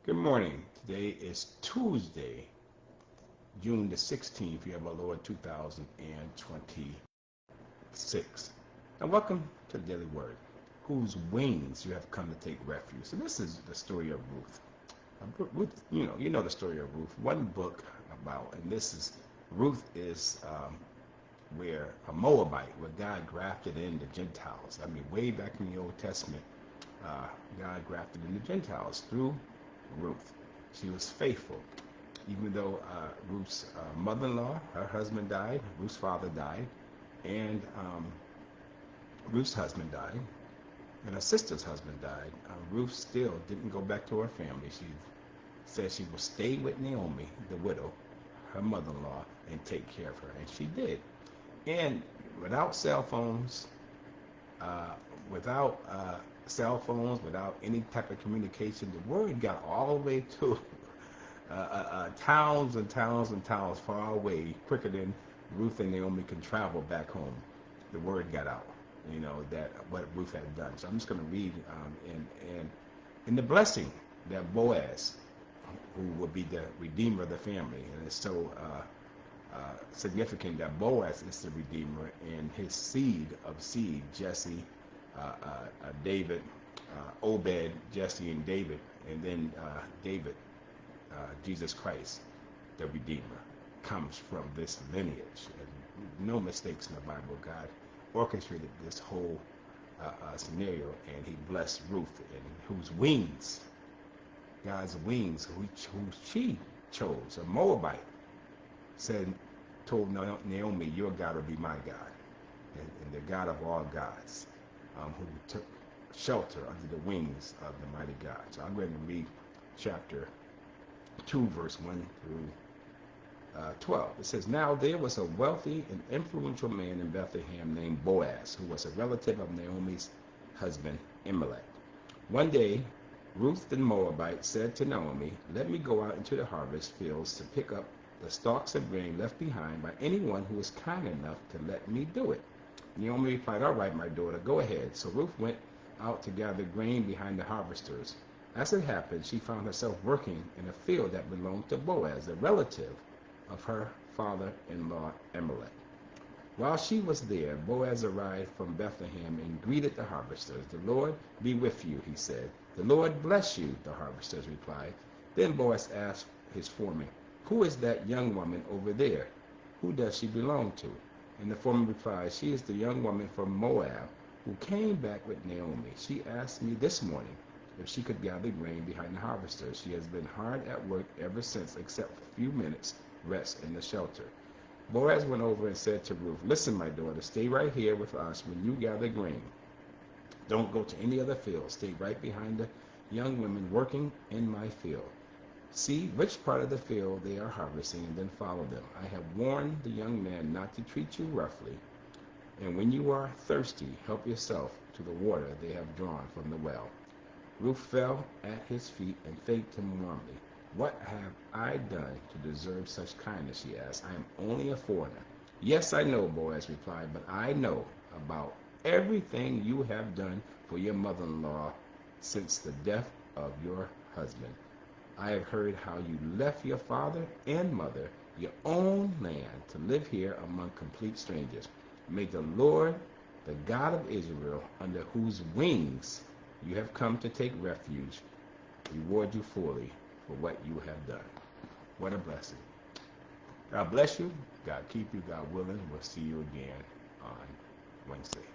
Good morning. Today is Tuesday, June the 16th, year of our Lord 2026. And welcome to the Daily Word, whose wings you have come to take refuge. So this is the story of Ruth. Ruth, you know the story of Ruth. One book about, and this is, Ruth is where a Moabite, where God grafted in the Gentiles. I mean, way back in the Old Testament, God grafted in the Gentiles through Ruth. She was faithful, even though Ruth's mother-in-law, her husband died, Ruth's father died, and Ruth's husband died, and her sister's husband died. Ruth still didn't go back to her family. She said she would stay with Naomi, the widow, her mother-in-law, and take care of her, and she did. And without cell phones, without cell phones, without any type of communication, the word got all the way to towns and towns and towns far away, quicker than Ruth and Naomi could travel back home. The word got out, that what Ruth had done. So I'm just going to read in the blessing that Boaz, who would be the redeemer of the family, and it's so significant that Boaz is the redeemer, and his seed of seed, Jesse, David, Obed, Jesse, and David, and then David, Jesus Christ, the Redeemer, comes from this lineage. And no mistakes in the Bible. God orchestrated this whole scenario, and he blessed Ruth, and whose wings, God's wings, who she chose, a Moabite, told Naomi, your God will be my God, and the God of all gods, who took shelter under the wings of the mighty God. So I'm going to read chapter 2, verse 1 through 12. It says, now there was a wealthy and influential man in Bethlehem named Boaz, who was a relative of Naomi's husband, Elimelech. One day, Ruth the Moabite said to Naomi, let me go out into the harvest fields to pick up the stalks of grain left behind by anyone who is kind enough to let me do it. Naomi replied, all right, my daughter, go ahead. So Ruth went out to gather grain behind the harvesters. As it happened, she found herself working in a field that belonged to Boaz, a relative of her father-in-law Elimelech. While she was there, Boaz arrived from Bethlehem and greeted the harvesters. The Lord be with you, he said. The Lord bless you, the harvesters replied. Then Boaz asked his foreman, who is that young woman over there? Who does she belong to? And the foreman replied, she is the young woman from Moab who came back with Naomi. She asked me this morning if she could gather grain behind the harvesters. She has been hard at work ever since, except for a few minutes rest in the shelter. Boaz went over and said to Ruth, listen, my daughter, stay right here with us when you gather grain. Don't go to any other field. Stay right behind the young women working in my field. See which part of the field they are harvesting and then follow them. I have warned the young man not to treat you roughly. And when you are thirsty, help yourself to the water they have drawn from the well. Ruth fell at his feet and thanked him warmly. What have I done to deserve such kindness, she asked. I am only a foreigner. Yes, I know, Boaz replied, but I know about everything you have done for your mother-in-law since the death of your husband. I have heard how you left your father and mother, your own land, to live here among complete strangers. May the Lord, the God of Israel, under whose wings you have come to take refuge, reward you fully for what you have done. What a blessing. God bless you. God keep you. God willing. We'll see you again on Wednesday.